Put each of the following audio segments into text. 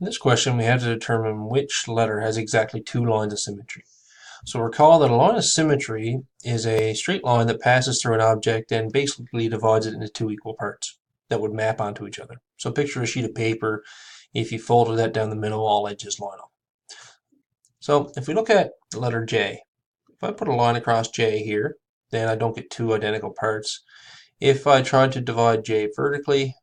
In this question, we have to determine which letter has exactly two lines of symmetry. So recall that a line of symmetry is a straight line that passes through an object and basically divides it into two equal parts that would map onto each other. So picture a sheet of paper. If you folded that down the middle, all edges line up. So if we look at the letter J, if I put a line across J here, then I don't get two identical parts. If I tried to divide J vertically,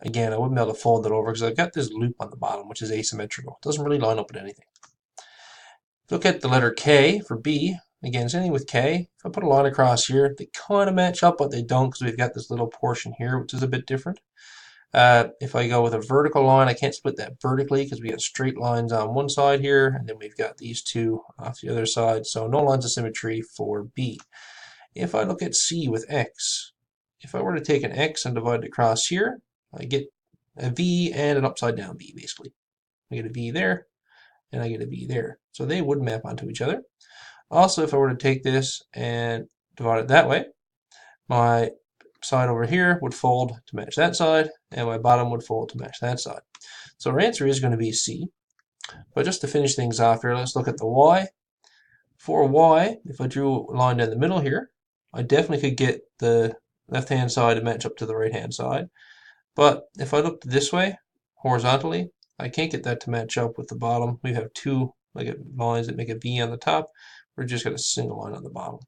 again, I wouldn't be able to fold it over because I've got this loop on the bottom, which is asymmetrical. It doesn't really line up with anything. Look at the letter K for B. Again, same thing with K. If I put a line across here, they kind of match up, but they don't because we've got this little portion here, which is a bit different. If I go with a vertical line, I can't split that vertically because we got straight lines on one side here, and then we've got these two off the other side. So no lines of symmetry for B. If I look at C with X, if I were to take an X and divide it across here, I get a V and an upside down V, basically. I get a V there, and I get a V there. So they would map onto each other. Also, if I were to take this and divide it that way, my side over here would fold to match that side, and my bottom would fold to match that side. So our answer is going to be C. But just to finish things off here, let's look at the Y. For Y, if I drew a line down the middle here, I definitely could get the left-hand side to match up to the right-hand side. But if I looked this way, horizontally, I can't get that to match up with the bottom. We have two lines that make a V on the top. We're just got a single line on the bottom.